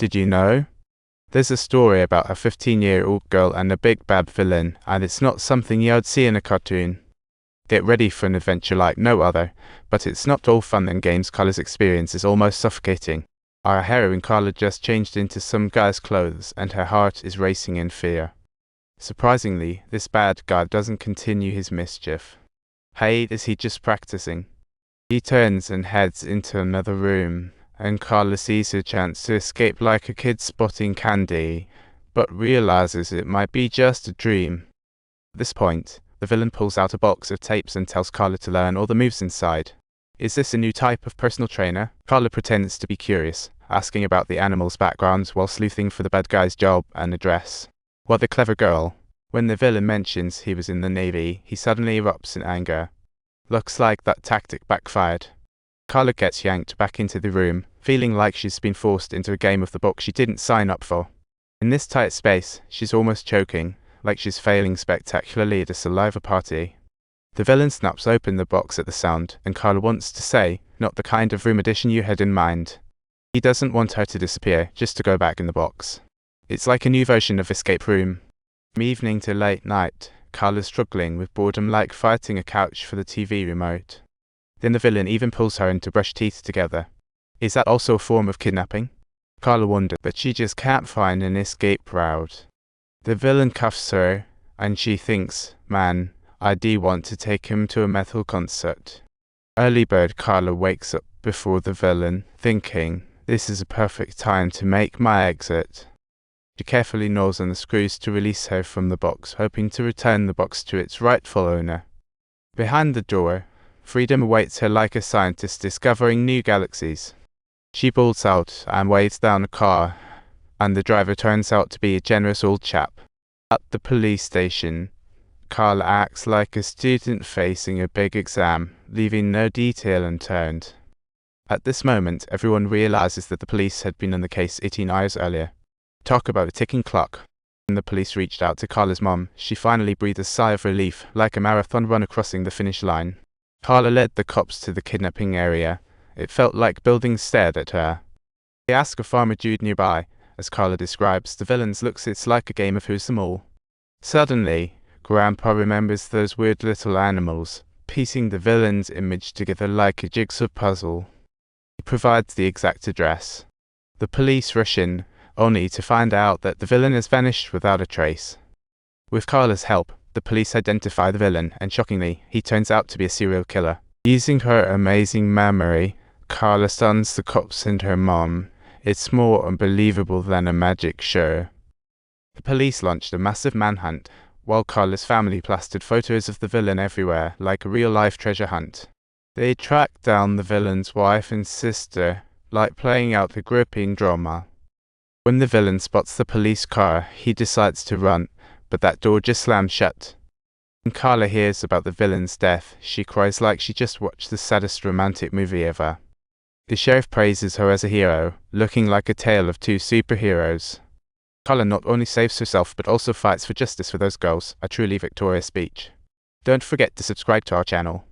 Did you know? There's a story about a 15-year-old girl and a big bad villain, and it's not something you'd see in a cartoon. Get ready for an adventure like no other, but it's not all fun and games. Carla's experience is almost suffocating. Our heroine Carla just changed into some guy's clothes, and her heart is racing in fear. Surprisingly, this bad guy doesn't continue his mischief. Hey, is he just practicing? He turns and heads into another room, and Carla sees her chance to escape like a kid spotting candy, but realizes it might be just a dream. At this point, the villain pulls out a box of tapes and tells Carla to learn all the moves inside. Is this a new type of personal trainer? Carla pretends to be curious, asking about the animal's backgrounds while sleuthing for the bad guy's job and address. While the clever girl, when the villain mentions he was in the Navy, he suddenly erupts in anger. Looks like that tactic backfired. Carla gets yanked back into the room, feeling like she's been forced into a game of the book she didn't sign up for. In this tight space, she's almost choking, like she's failing spectacularly at a saliva party. The villain snaps open the box at the sound, and Carla wants to say, not the kind of room edition you had in mind. He doesn't want her to disappear, just to go back in the box. It's like a new version of Escape Room. From evening to late night, Carla's struggling with boredom like fighting a couch for the TV remote. Then the villain even pulls her in to brush teeth together. Is that also a form of kidnapping? Carla wonders, but she just can't find an escape route. The villain cuffs her, and she thinks, man, I do want to take him to a metal concert. Early bird Carla wakes up before the villain, thinking, this is a perfect time to make my exit. She carefully gnaws on the screws to release her from the box, hoping to return the box to its rightful owner. Behind the door, freedom awaits her like a scientist discovering new galaxies. She bolts out and waves down a car, and the driver turns out to be a generous old chap. At the police station, Carla acts like a student facing a big exam, leaving no detail unturned. At this moment, everyone realizes that the police had been on the case 18 hours earlier. Talk about a ticking clock. When the police reached out to Carla's mom, she finally breathed a sigh of relief, like a marathon runner crossing the finish line. Carla led the cops to the kidnapping area. It felt like buildings stared at her. They ask a farmer dude nearby. As Carla describes, the villains looks it's like a game of who's them all. Suddenly, Grandpa remembers those weird little animals, piecing the villain's image together like a jigsaw puzzle. He provides the exact address. The police rush in, only to find out that the villain has vanished without a trace. With Carla's help, the police identify the villain, and shockingly, he turns out to be a serial killer. Using her amazing memory, Carla stuns the cops and her mom. It's more unbelievable than a magic show. The police launched a massive manhunt, while Carla's family plastered photos of the villain everywhere, like a real-life treasure hunt. They tracked down the villain's wife and sister, like playing out a gripping drama. When the villain spots the police car, he decides to run, but that door just slams shut. When Carla hears about the villain's death, she cries like she just watched the saddest romantic movie ever. The sheriff praises her as a hero, looking like a tale of two superheroes. Carla not only saves herself but also fights for justice for those girls, a truly victorious speech. Don't forget to subscribe to our channel.